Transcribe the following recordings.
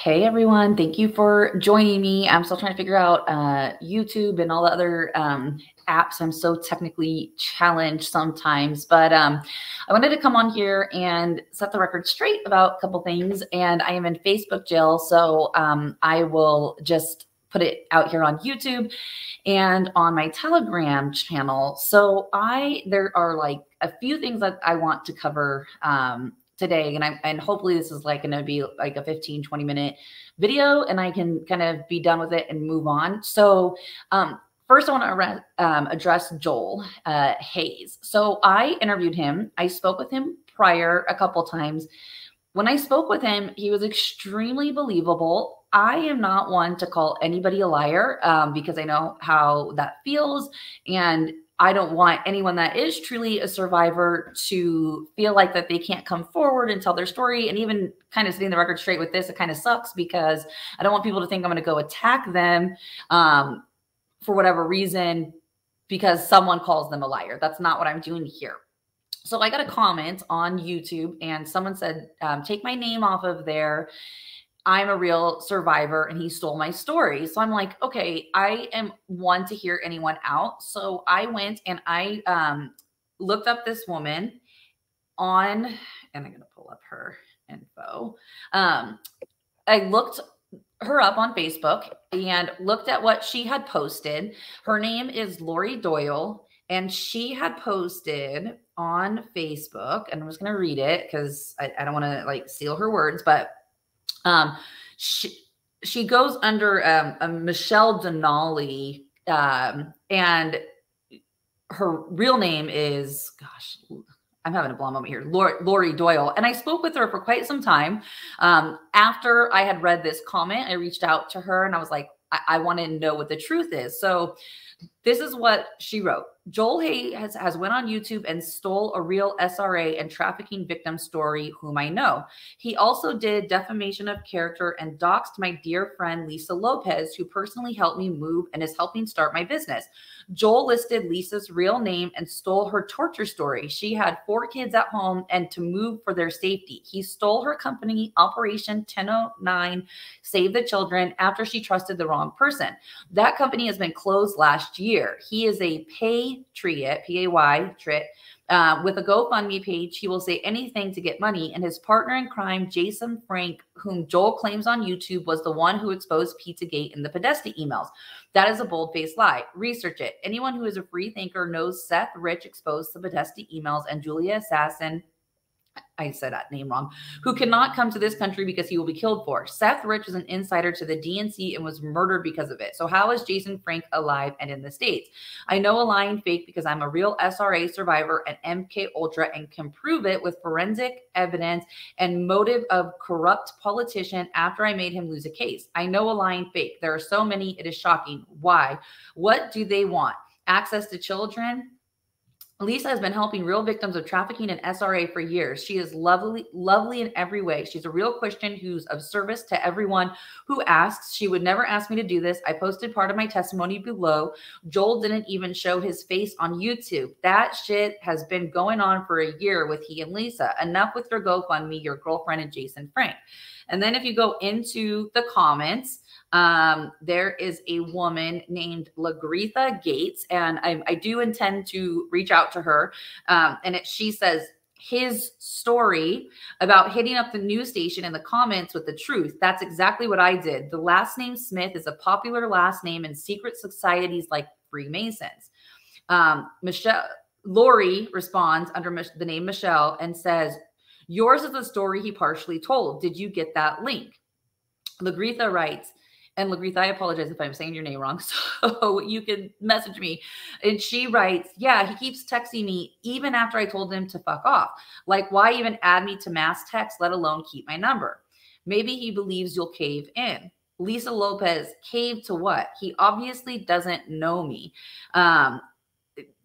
Hey everyone, thank you for joining me. I'm still trying to figure out YouTube and all the other apps. I'm so technically challenged sometimes, but I wanted to come on here and set the record straight about a couple things. And I am in Facebook jail, so I will just put it out here on YouTube and on my Telegram channel. So there are like a few things that I want to cover today, and hopefully this is like going to be like a 15-20 minute video and I can kind of be done with it and move on. So first I want to address Joel Hayes. So I interviewed him. I spoke with him prior a couple times. When I spoke with him, he was extremely believable. I am not one to call anybody a liar because I know how that feels, and I don't want anyone that is truly a survivor to feel like that they can't come forward and tell their story. And even kind of setting the record straight with this, it kind of sucks because I don't want people to think I'm going to go attack them for whatever reason because someone calls them a liar. That's not what I'm doing here. So I got a comment on YouTube and someone said, take my name off of there. I'm a real survivor and he stole my story. So I'm like, okay, I am one to hear anyone out. So I went and I looked up this woman on, and I'm going to pull up her info. I looked her up on Facebook and looked at what she had posted. Her name is Lori Doyle, and she had posted on Facebook, and I'm just going to read it because I don't want to like steal her words, but she goes under a Michelle Denali, and her real name is, gosh, I'm having a blonde moment here, Lori Doyle. And I spoke with her for quite some time. After I had read this comment, I reached out to her and I was like, I want to know what the truth is. So this is what she wrote. Joel Hayes has went on YouTube and stole a real SRA and trafficking victim story, whom I know. He also did defamation of character and doxed my dear friend Lisa Lopez, who personally helped me move and is helping start my business. Joel listed Lisa's real name and stole her torture story. She had 4 kids at home and to move for their safety. He stole her company, Operation 1009, Save the Children, after she trusted the wrong person. That company has been closed last year. He is a patriot, P-A-Y-trit, with a GoFundMe page. He will say anything to get money. And his partner in crime, Jason Frank, whom Joel claims on YouTube, was the one who exposed Pizzagate in the Podesta emails. That is a bold-faced lie. Research it. Anyone who is a free thinker knows Seth Rich exposed the Podesta emails and Julia Assassin, I said that name wrong, who cannot come to this country because he will be killed for. Seth Rich is an insider to the DNC and was murdered because of it. So how is Jason Frank alive and in the States? I know a lying fake because I'm a real SRA survivor and MK Ultra and can prove it with forensic evidence and motive of corrupt politician after I made him lose a case. I know a lying fake. There are so many, it is shocking. Why? What do they want? Access to children? Lisa has been helping real victims of trafficking and SRA for years. She is lovely in every way. She's a real Christian who's of service to everyone who asks. She would never ask me to do this. I posted part of my testimony below. Joel didn't even show his face on YouTube. That shit has been going on for a year with he and Lisa. Enough with your GoFundMe, your girlfriend, and Jason Frank. And then if you go into the comments, there is a woman named Lagretha Gates, and I do intend to reach out to her. And she says his story about hitting up the news station in the comments with the truth. That's exactly what I did. The last name Smith is a popular last name in secret societies like Freemasons. Lori responds under the name Michelle and says, yours is the story he partially told. Did you get that link? Lagretha writes, and Lagretha, I apologize if I'm saying your name wrong, so you can message me. And she writes, yeah, he keeps texting me even after I told him to fuck off. Like, why even add me to mass text, let alone keep my number? Maybe he believes you'll cave in. Lisa Lopez, cave to what? He obviously doesn't know me.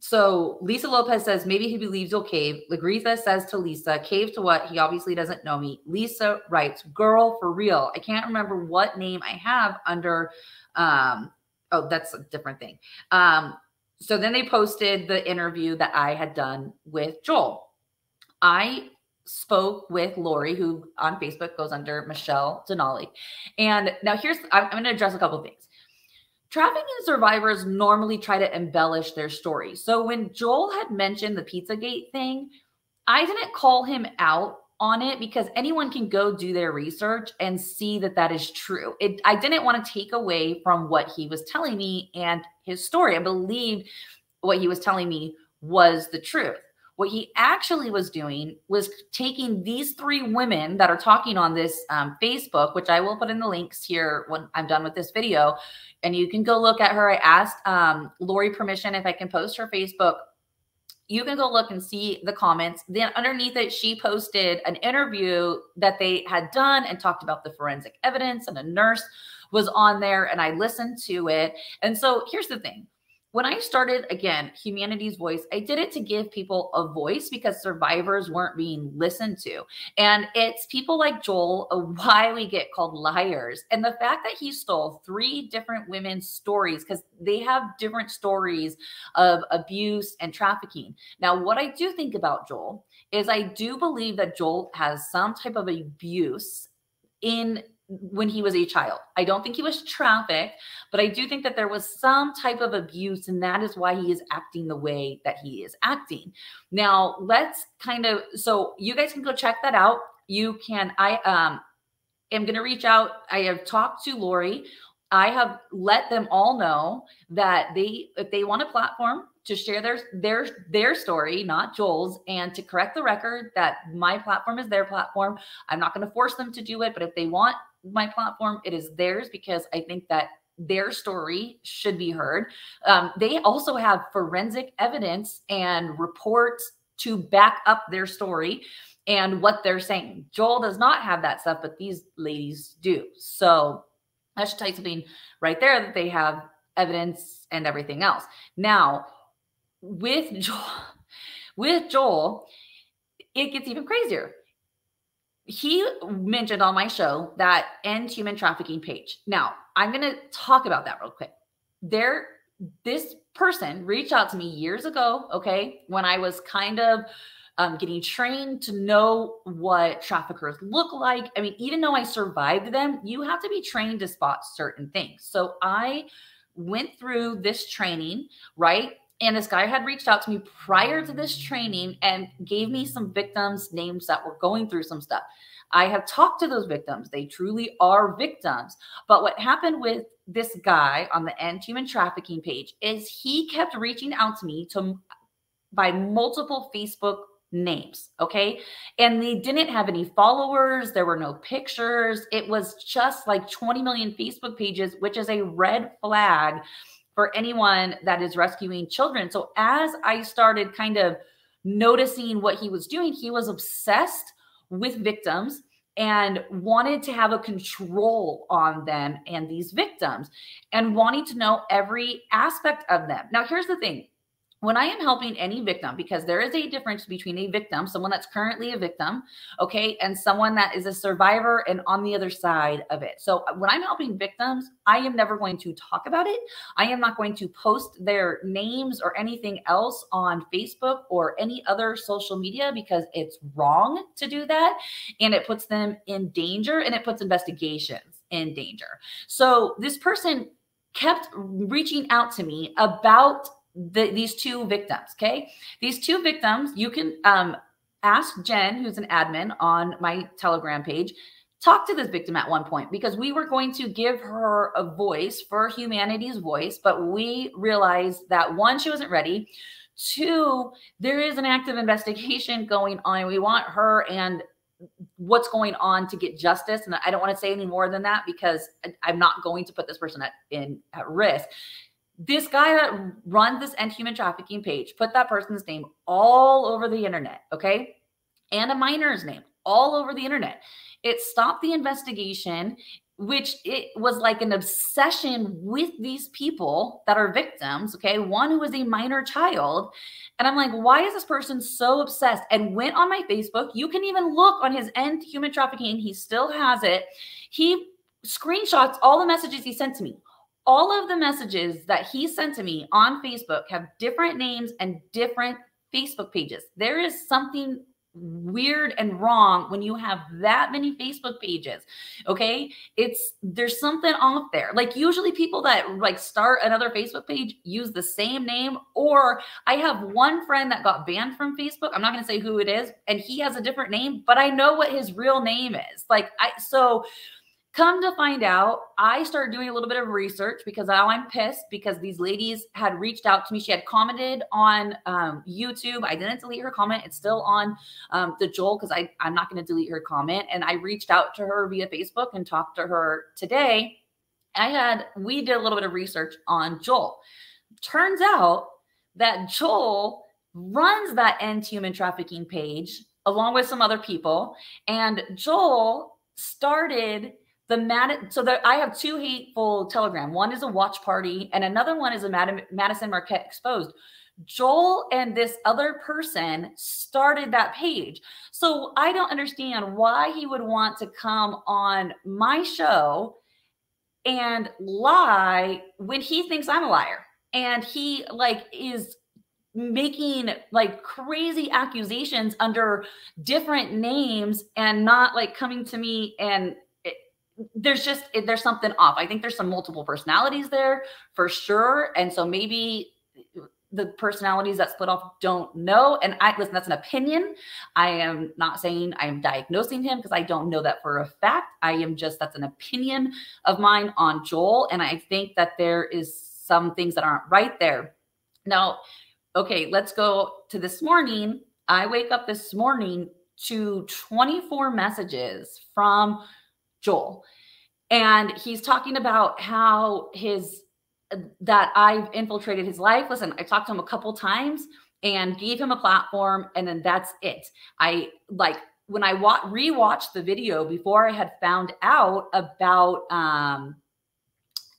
So Lisa Lopez says, maybe he believes you'll cave. Lagretha says to Lisa, cave to what? He obviously doesn't know me. Lisa writes, girl, for real. I can't remember what name I have under, oh, that's a different thing. So then they posted the interview that I had done with Joel. I spoke with Lori, who on Facebook goes under Michelle Denali. And now I'm going to address a couple of things. Trafficking survivors normally try to embellish their story. So when Joel had mentioned the Pizzagate thing, I didn't call him out on it because anyone can go do their research and see that that is true. I didn't want to take away from what he was telling me and his story. I believed what he was telling me was the truth. What he actually was doing was taking these 3 women that are talking on this Facebook, which I will put in the links here when I'm done with this video, and you can go look at her. I asked Lori permission if I can post her Facebook. You can go look and see the comments. Then underneath it, she posted an interview that they had done and talked about the forensic evidence, and a nurse was on there, and I listened to it. And so here's the thing. When I started, again, Humanity's Voice, I did it to give people a voice because survivors weren't being listened to. And it's people like Joel, why we get called liars. And the fact that he stole 3 different women's stories, because they have different stories of abuse and trafficking. Now, what I do think about Joel is I do believe that Joel has some type of abuse when he was a child. I don't think he was trafficked, but I do think that there was some type of abuse, and that is why he is acting the way that he is acting. Now, so you guys can go check that out. You can, I am going to reach out. I have talked to Lori. I have let them all know that if they want a platform to share their story, not Joel's, and to correct the record that my platform is their platform. I'm not going to force them to do it, but if they want my platform, it is theirs, because I think that their story should be heard. They also have forensic evidence and reports to back up their story and what they're saying. Joel does not have that stuff, but these ladies do. So I should tell you something right there, that they have evidence and everything else. Now, with Joel, it gets even crazier. He mentioned on my show that End Human Trafficking page. Now, I'm going to talk about that real quick. This person reached out to me years ago, okay, when I was kind of getting trained to know what traffickers look like. I mean, even though I survived them, you have to be trained to spot certain things. So I went through this training, right? And this guy had reached out to me prior to this training and gave me some victims' names that were going through some stuff. I have talked to those victims. They truly are victims. But what happened with this guy on the End Human Trafficking page is he kept reaching out to me by multiple Facebook names, okay? And they didn't have any followers. There were no pictures. It was just like 20 million Facebook pages, which is a red flag for anyone that is rescuing children. So as I started kind of noticing what he was doing, he was obsessed with victims and wanted to have a control on them and these victims and wanting to know every aspect of them. Now, here's the thing. When I am helping any victim, because there is a difference between a victim, someone that's currently a victim, okay, and someone that is a survivor and on the other side of it. So when I'm helping victims, I am never going to talk about it. I am not going to post their names or anything else on Facebook or any other social media, because it's wrong to do that. And it puts them in danger, and it puts investigations in danger. So this person kept reaching out to me about these 2 victims, okay? These 2 victims, you can ask Jen, who's an admin on my Telegram page, talk to this victim at one point, because we were going to give her a voice for Humanity's Voice, but we realized that 1, she wasn't ready. 2, there is an active investigation going on. We want her and what's going on to get justice. And I don't want to say any more than that, because I'm not going to put this person at risk. This guy that runs this End Human Trafficking page put that person's name all over the internet, okay? And a minor's name all over the internet. It stopped the investigation, which it was like an obsession with these people that are victims, okay? One who was a minor child. And I'm like, why is this person so obsessed? And went on my Facebook. You can even look on his End Human Trafficking. He still has it. He screenshots all the messages he sent to me. All of the messages that he sent to me on Facebook have different names and different Facebook pages. There is something weird and wrong when you have that many Facebook pages. Okay. There's something off there. Like usually people that like start another Facebook page use the same name, or I have one friend that got banned from Facebook. I'm not going to say who it is, and he has a different name, but I know what his real name is. So come to find out, I started doing a little bit of research because now I'm pissed because these ladies had reached out to me. She had commented on YouTube. I didn't delete her comment. It's still on the Joel because I'm not going to delete her comment. And I reached out to her via Facebook and talked to her today. We did a little bit of research on Joel. Turns out that Joel runs that End Human Trafficking page along with some other people. And Joel started I have two hateful Telegram. One is a watch party and another one is a Madyson Marquette Exposed. Joel and this other person started that page. So I don't understand why he would want to come on my show and lie when he thinks I'm a liar. And he is making like crazy accusations under different names and not like coming to me, and there's something off. I think there's some multiple personalities there for sure. And so maybe the personalities that split off don't know. And listen, that's an opinion. I am not saying I am diagnosing him because I don't know that for a fact. That's an opinion of mine on Joel. And I think that there is some things that aren't right there. Now, okay, let's go to this morning. I wake up this morning to 24 messages from Joel. And he's talking about how that I've infiltrated his life. Listen, I talked to him a couple times and gave him a platform, and then that's it. When I rewatched the video before I had found out about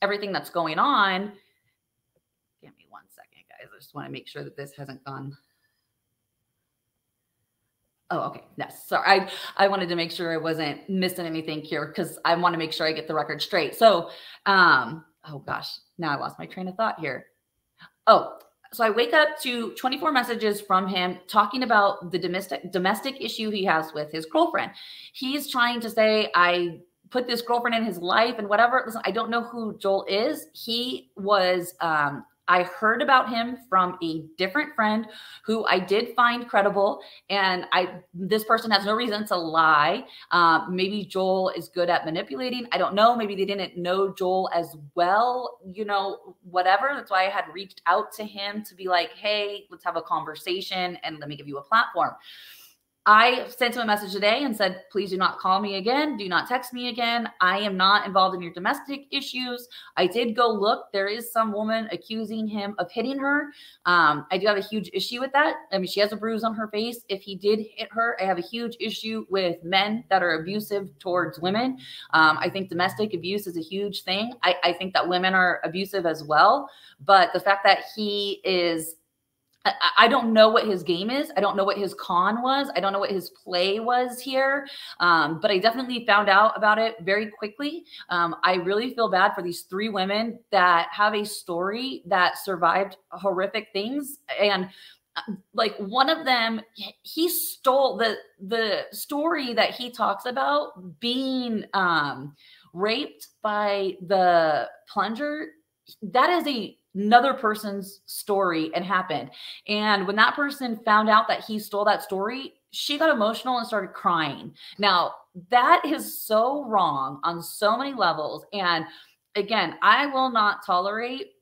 everything that's going on. Give me 1 second, guys. I just want to make sure that this hasn't gone. Oh, okay. Yes. Sorry. I wanted to make sure I wasn't missing anything here because I want to make sure I get the record straight. So, oh gosh, now I lost my train of thought here. Oh, so I wake up to 24 messages from him talking about the domestic issue he has with his girlfriend. He's trying to say, I put this girlfriend in his life and whatever. Listen, I don't know who Joel is. He was, I heard about him from a different friend who I did find credible. And this person has no reason to lie. Maybe Joel is good at manipulating. I don't know. Maybe they didn't know Joel as well, whatever. That's why I had reached out to him to be like, hey, let's have a conversation and let me give you a platform. I sent him a message today and said, please do not call me again. Do not text me again. I am not involved in your domestic issues. I did go look. There is some woman accusing him of hitting her. I do have a huge issue with that. I mean, she has a bruise on her face. If he did hit her, I have a huge issue with men that are abusive towards women. I think domestic abuse is a huge thing. I think that women are abusive as well. But the fact that he is, I don't know what his game is. I don't know what his con was. I don't know what his play was here. But I definitely found out about it very quickly. I really feel bad for these three women that have a story that survived horrific things. And like one of them, he stole the story that he talks about being raped by the plunger. That is another person's story and happened. And when that person found out that he stole that story, she got emotional and started crying. Now, that is so wrong on so many levels. And again, I will not tolerate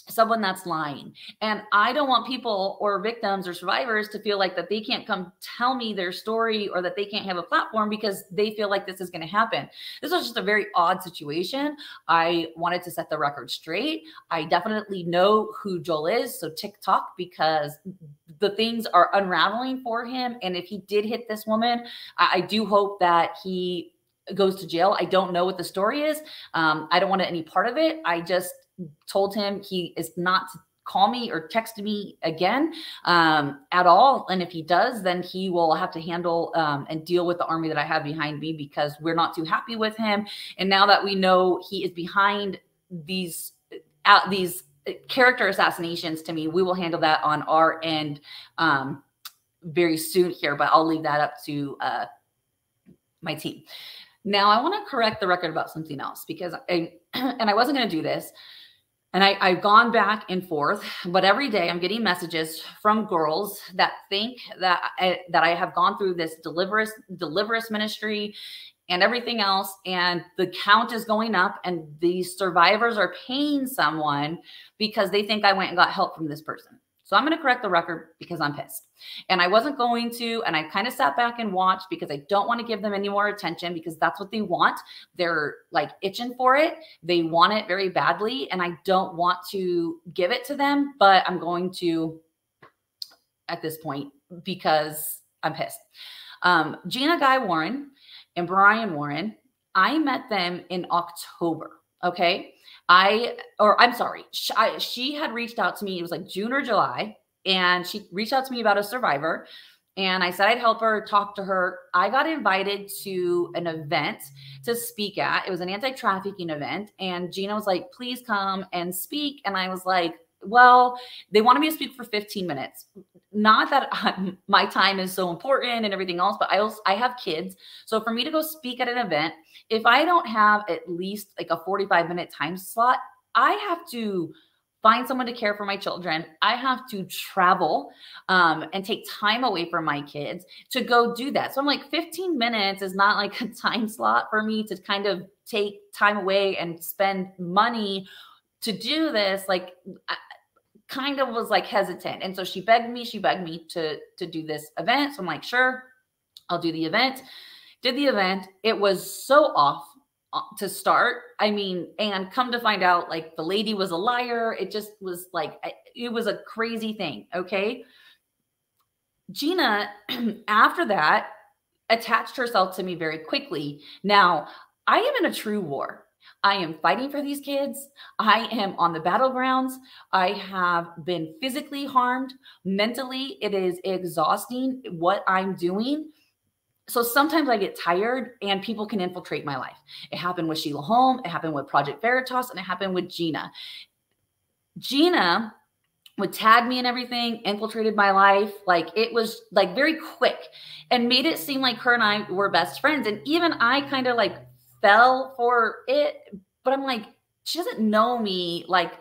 someone that's lying. And I don't want people or victims or survivors to feel like that they can't come tell me their story or that they can't have a platform because they feel like this is going to happen. This was just a very odd situation. I wanted to set the record straight. I definitely know who Joel is. So TikTok, because the things are unraveling for him. And if he did hit this woman, I do hope that he goes to jail. I don't know what the story is. I don't want any part of it. I just told him he is not to call me or text me again at all. And if he does, then he will have to handle and deal with the army that I have behind me because we're not too happy with him. And now that we know he is behind these character assassinations to me, we will handle that on our end. very soon here, but I'll leave that up to my team. Now, I want to correct the record about something else, because I wasn't going to do this. And I've gone back and forth, but every day I'm getting messages from girls that think that I have gone through this deliverance ministry and everything else, and the count is going up, and these survivors are paying someone because they think I went and got help from this person. So I'm going to correct the record because I'm pissed. And I wasn't going to, and I kind of sat back and watched because I don't want to give them any more attention, because that's what they want. They're like itching for it. They want it very badly, and I don't want to give it to them, but I'm going to at this point because I'm pissed. Gina Guy Warren and Brian Warren, I met them in October. Okay. I'm sorry. She had reached out to me. It was like June or July. And she reached out to me about a survivor. And I said I'd help her, talk to her. I got invited to an event to speak at. It was an anti-trafficking event. And Gina was like, please come and speak. And I was like, well, they wanted me to speak for 15 minutes. Not that my time is so important and everything else, but I have kids. So for me to go speak at an event, if I don't have at least like a 45-minute time slot, I have to find someone to care for my children. I have to travel and take time away from my kids to go do that. So I'm like, 15 minutes is not like a time slot for me to kind of take time away and spend money to do this. Like, I kind of was like hesitant. And so she begged me to do this event. So I'm like, sure, I'll do the event. Did the event. It was so off to start. I mean, and come to find out, like, the lady was a liar. It just was like, it was a crazy thing. Okay. Gina, after that, attached herself to me very quickly. Now, I am in a true war. I am fighting for these kids. I am on the battlegrounds. I have been physically harmed. Mentally, it is exhausting what I'm doing. So sometimes I get tired and people can infiltrate my life. It happened with Sheila Holm. It happened with Project Veritas, and it happened with Gina. Gina would tag me and everything, infiltrated my life. Like, it was like very quick and made it seem like her and I were best friends. And even I kind of like fell for it, but I'm like, she doesn't know me like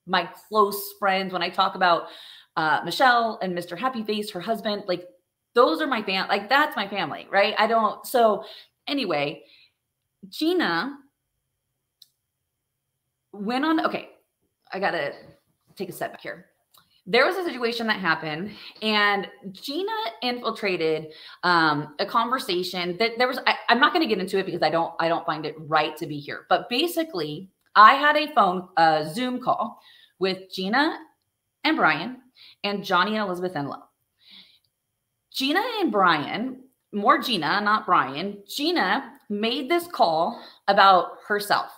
my close friends. When I talk about Michelle and Mr. Happy Face, her husband, like, those are my family. Like, that's my family, right? So anyway, Gina went on. Okay, I got to take a step back here. There was a situation that happened, and Gina infiltrated a conversation that there was. I'm not going to get into it because I don't find it right to be here. But basically, I had a Zoom call with Gina and Brian and Johnny and Elizabeth Enlow. Gina and Brian, more Gina, not Brian. Gina made this call about herself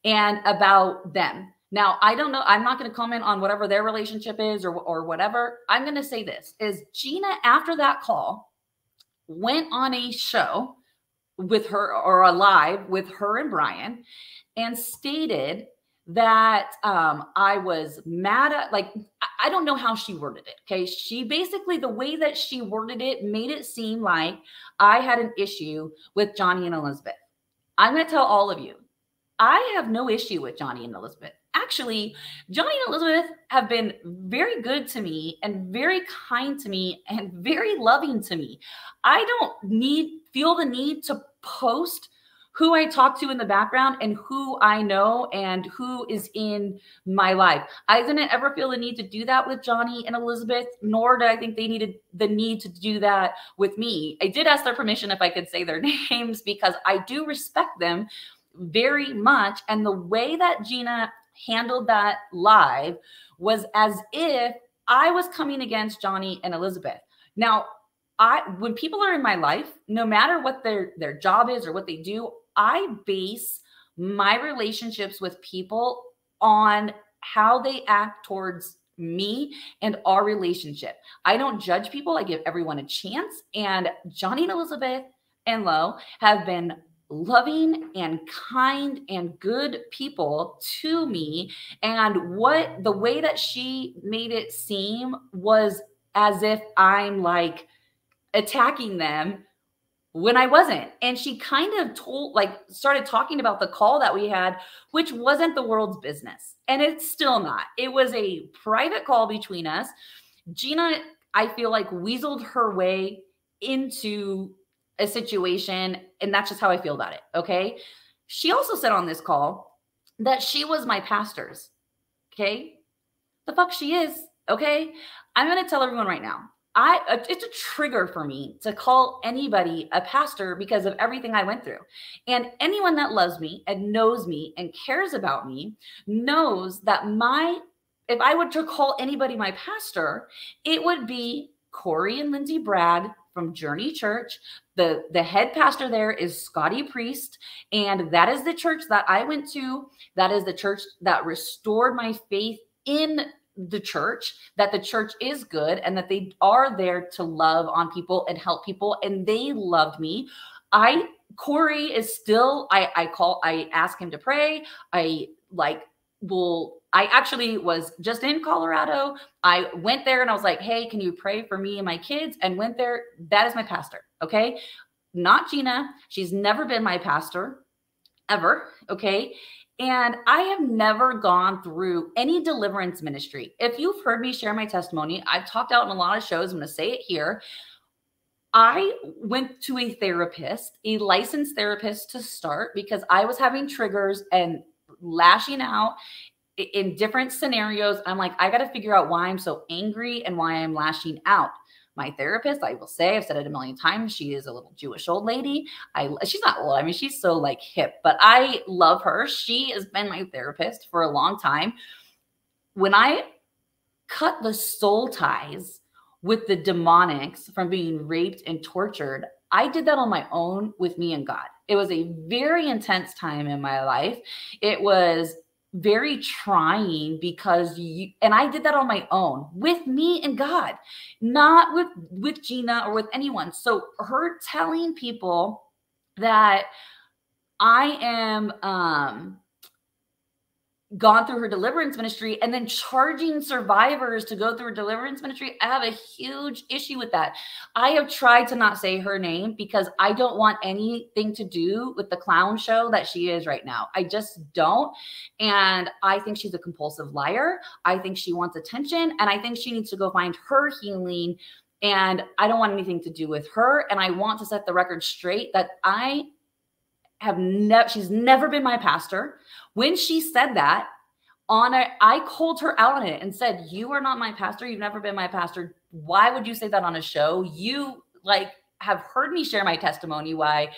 and about them. Now, I don't know. I'm not going to comment on whatever their relationship is or whatever. I'm going to say this is Gina, after that call, went on a show with her, or a live with her and Brian, and stated that I was mad at, like, I don't know how she worded it. Okay. She basically, the way that she worded it made it seem like I had an issue with Johnny and Elizabeth. I'm going to tell all of you, I have no issue with Johnny and Elizabeth. Actually, Johnny and Elizabeth have been very good to me and very kind to me and very loving to me. I don't feel the need to post who I talk to in the background and who I know and who is in my life. I didn't ever feel the need to do that with Johnny and Elizabeth, nor did I think they needed the need to do that with me. I did ask their permission if I could say their names because I do respect them very much. And the way that Gina handled that live was as if I was coming against Johnny and Elizabeth. Now, when people are in my life, no matter what their job is or what they do, I base my relationships with people on how they act towards me and our relationship. I don't judge people. I give everyone a chance. And Johnny and Elizabeth Enlow have been loving and kind and good people to me. And the way that she made it seem was as if I'm like attacking them when I wasn't. And she kind of started talking about the call that we had, which wasn't the world's business. And it's still not. It was a private call between us. Gina, I feel like, weaseled her way into a situation. And that's just how I feel about it. Okay. She also said on this call that she was my pastor's. Okay. The fuck she is. Okay. I'm going to tell everyone right now. It's a trigger for me to call anybody a pastor because of everything I went through. And anyone that loves me and knows me and cares about me knows that if I were to call anybody my pastor, it would be Corey and Lindsay Brad from Journey Church. The head pastor there is Scotty Priest. And that is the church that I went to. That is the church that restored my faith in the church, that the church is good and that they are there to love on people and help people. And they loved me. Corey is still, I ask him to pray. I actually was just in Colorado. I went there and I was like, hey, can you pray for me and my kids? And went there. That is my pastor. Okay. Not Gina. She's never been my pastor ever. Okay. And I have never gone through any deliverance ministry. If you've heard me share my testimony, I've talked out in a lot of shows. I'm going to say it here. I went to a therapist, a licensed therapist to start, because I was having triggers and lashing out in different scenarios. I'm like, I got to figure out why I'm so angry and why I'm lashing out. My therapist, I will say, I've said it a million times, she is a little Jewish old lady. She's not old. I mean, she's so like hip, but I love her. She has been my therapist for a long time. When I cut the soul ties with the demonics from being raped and tortured, I did that on my own with me and God. It was a very intense time in my life. It was very trying because and I did that on my own with me and God, not with Gina or with anyone. So her telling people that I am gone through her deliverance ministry and then charging survivors to go through her deliverance ministry, I have a huge issue with that. I have tried to not say her name because I don't want anything to do with the clown show that she is right now. I just don't. And I think she's a compulsive liar. I think she wants attention, and I think she needs to go find her healing. And I don't want anything to do with her. And I want to set the record straight that she's never been my pastor. When she said that I called her out on it and said, you are not my pastor. You've never been my pastor. Why would you say that on a show? You have heard me share my testimony, why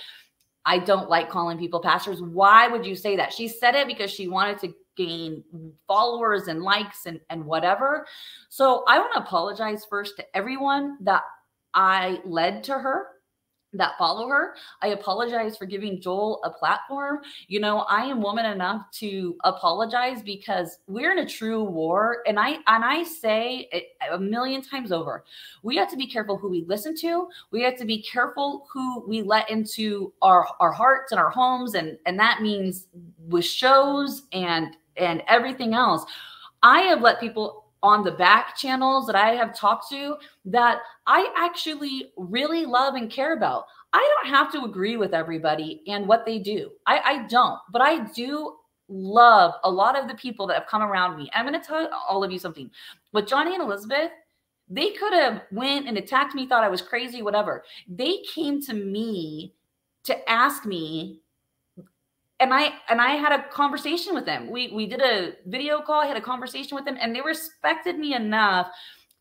I don't like calling people pastors. Why would you say that? She said it because she wanted to gain followers and likes and whatever. So I want to apologize first to everyone that I led to her, that follow her. I apologize for giving Joel a platform. I am woman enough to apologize because we're in a true war. And I say it a million times over, we have to be careful who we listen to. We have to be careful who we let into our hearts and our homes. And that means with shows and everything else. I have let people on the back channels that I have talked to that I actually really love and care about. I don't have to agree with everybody and what they do. I don't, but I do love a lot of the people that have come around me. I'm going to tell all of you something. With Johnny and Elizabeth, they could have went and attacked me, thought I was crazy, whatever. They came to me to ask me, and I had a conversation with them. We did a video call. I had a conversation with them, and they respected me enough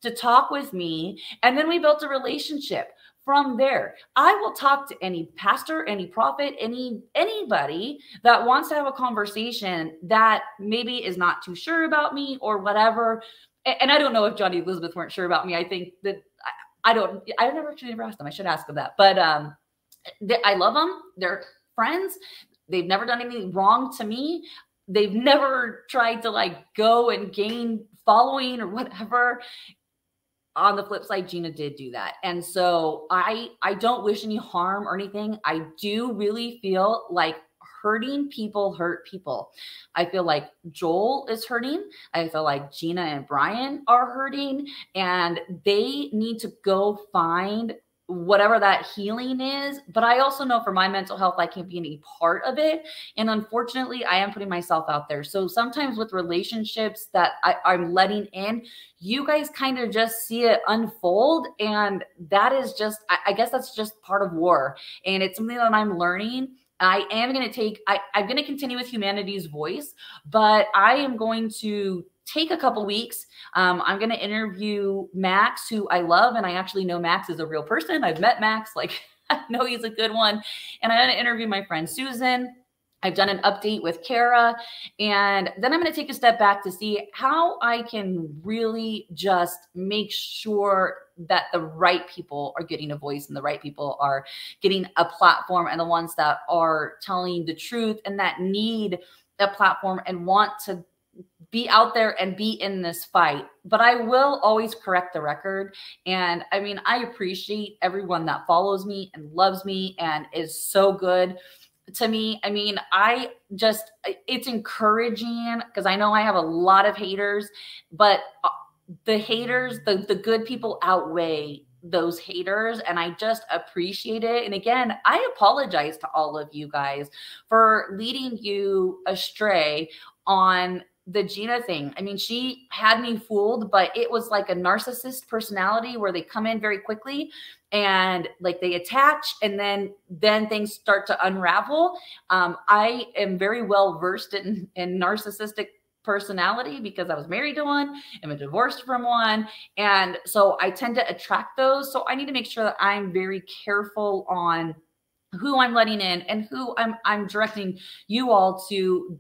to talk with me. And then we built a relationship. From there, I will talk to any pastor, any prophet, anybody that wants to have a conversation that maybe is not too sure about me or whatever. And I don't know if Johnny and Elizabeth weren't sure about me. I think that I never asked them. I should ask them that. But I love them. They're friends. They've never done anything wrong to me. They've never tried to go and gain following or whatever. On the flip side, Gina did do that. And so I don't wish any harm or anything. I do really feel like hurting people hurt people. I feel like Joel is hurting. I feel like Gina and Brian are hurting, and they need to go find whatever that healing is. But I also know for my mental health, I can't be any part of it. And unfortunately, I am putting myself out there. So sometimes with relationships that I'm letting in, you guys kind of just see it unfold. And that is just, I guess that's just part of war. And it's something that I'm learning. I am going to take, I'm going to continue with Humanity's Voice, but I am going to take a couple weeks. I'm going to interview Max, who I love. And I actually know Max is a real person. I've met Max, like I know he's a good one. And I'm going to interview my friend Susan. I've done an update with Kara, and then I'm going to take a step back to see how I can really just make sure that the right people are getting a voice and the right people are getting a platform, and the ones that are telling the truth and that need a platform and want to be out there and be in this fight. But I will always correct the record. And I mean, I appreciate everyone that follows me and loves me and is so good to me. I mean, it's encouraging because I know I have a lot of haters, but the haters, the good people outweigh those haters, and I just appreciate it. And again, I apologize to all of you guys for leading you astray on the Gina thing. I mean, she had me fooled, but it was like a narcissist personality where they come in very quickly and like they attach, and then things start to unravel. I am very well versed in narcissistic personality because I was married to one, I'm divorced from one. And so I tend to attract those. So I need to make sure that I'm very careful on who I'm letting in and who I'm directing you all to,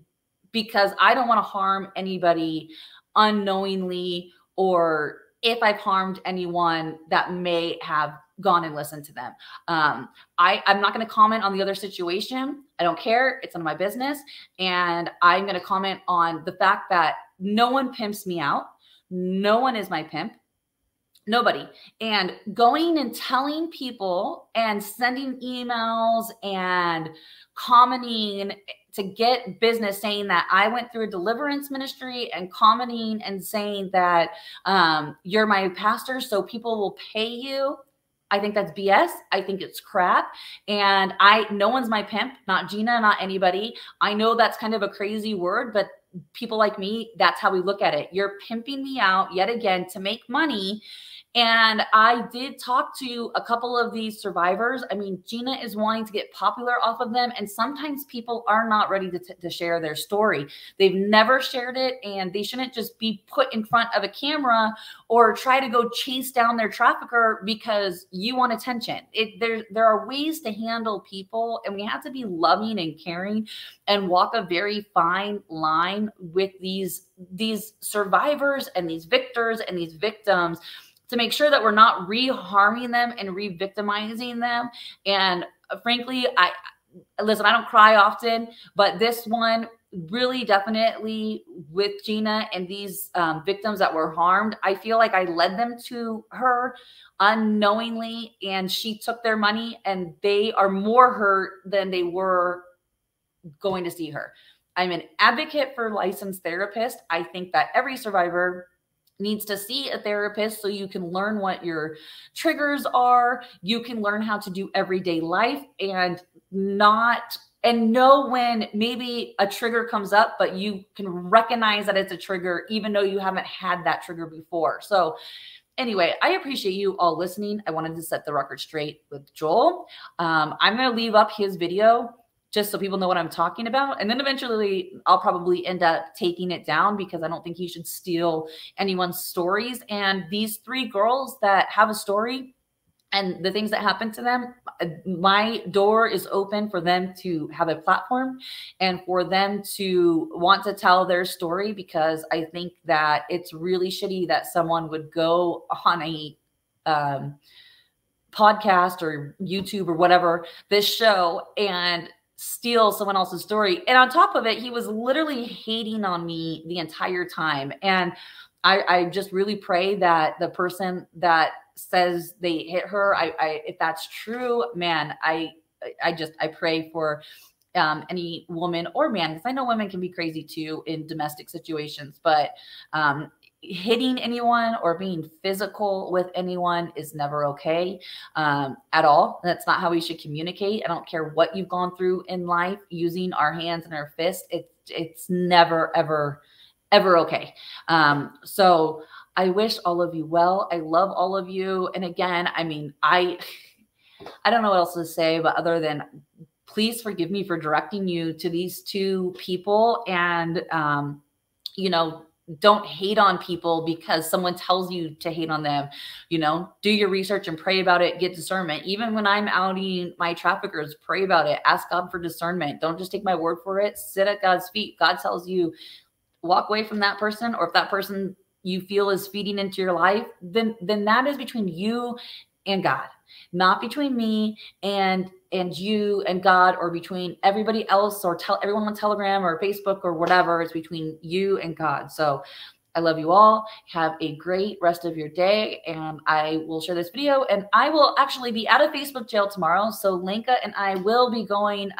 because I don't want to harm anybody unknowingly, or if I've harmed anyone that may have gone and listened to them. I'm not going to comment on the other situation. I don't care. It's none of my business. And I'm going to comment on the fact that no one pimps me out. No one is my pimp. Nobody. And going and telling people and sending emails and commenting to get business, saying that I went through a deliverance ministry, and commenting and saying that you're my pastor, so people will pay you. I think that's BS. I think it's crap. And no one's my pimp, not Gina, not anybody. I know that's kind of a crazy word, but people like me, that's how we look at it. You're pimping me out yet again to make money. And I did talk to a couple of these survivors. I mean, Gina is wanting to get popular off of them. And sometimes people are not ready to share their story. They've never shared it, and they shouldn't just be put in front of a camera or try to go chase down their trafficker because you want attention. There are ways to handle people, and we have to be loving and caring and walk a very fine line with these survivors and these victors and these victims, to make sure that we're not re-harming them and re-victimizing them. And frankly, listen, I don't cry often, but this one really definitely with Gina and these victims that were harmed, I feel like I led them to her unknowingly, and she took their money, and they are more hurt than they were going to see her. I'm an advocate for licensed therapists. I think that every survivor needs to see a therapist so you can learn what your triggers are. You can learn how to do everyday life and know when maybe a trigger comes up, but you can recognize that it's a trigger, even though you haven't had that trigger before. So anyway, I appreciate you all listening. I wanted to set the record straight with Joel. I'm going to leave up his video just so people know what I'm talking about. And then eventually I'll probably end up taking it down because I don't think you should steal anyone's stories. And these three girls that have a story and the things that happen to them, my door is open for them to have a platform and for them to want to tell their story, because I think that it's really shitty that someone would go on a podcast or YouTube or whatever, this show, and steal someone else's story. And on top of it, he was literally hating on me the entire time. And I just really pray that the person that says they hit her, if that's true, man, I pray for any woman or man, because I know women can be crazy too in domestic situations, but hitting anyone or being physical with anyone is never okay at all. That's not how we should communicate. I don't care what you've gone through in life, using our hands and our fists. It's never, ever, ever okay. So I wish all of you well. I love all of you. And again, I mean, I don't know what else to say, but other than please forgive me for directing you to these two people. And, you know, don't hate on people because someone tells you to hate on them. You know, do your research and pray about it, get discernment. Even when I'm outing my traffickers, pray about it, ask God for discernment. Don't just take my word for it. Sit at God's feet. God tells you, walk away from that person, or if that person you feel is feeding into your life, then that is between you and God, not between me and you and God, or between everybody else, or tell everyone on Telegram or Facebook or whatever. It's between you and God. So I love you all. Have a great rest of your day. And I will share this video, and I will actually be out of Facebook jail tomorrow. So Lenka and I will be going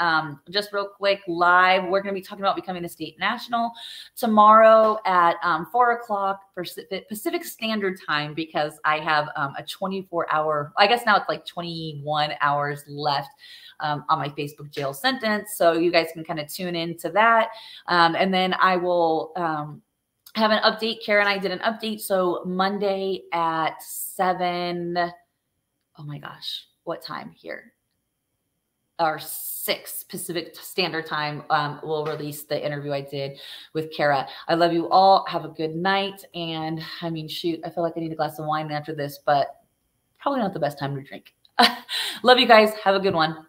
just real quick live. We're going to be talking about becoming a state national tomorrow at 4 o'clock Pacific Standard Time, because I have a 24-hour, I guess now it's like 21 hours left on my Facebook jail sentence. So you guys can kind of tune into that. And then I will have an update. Kara and I did an update. So Monday at 7, oh my gosh, what time here? Or 6 Pacific Standard Time, we'll release the interview I did with Kara. I love you all. Have a good night. And I mean, shoot, I feel like I need a glass of wine after this, but probably not the best time to drink. Love you guys. Have a good one.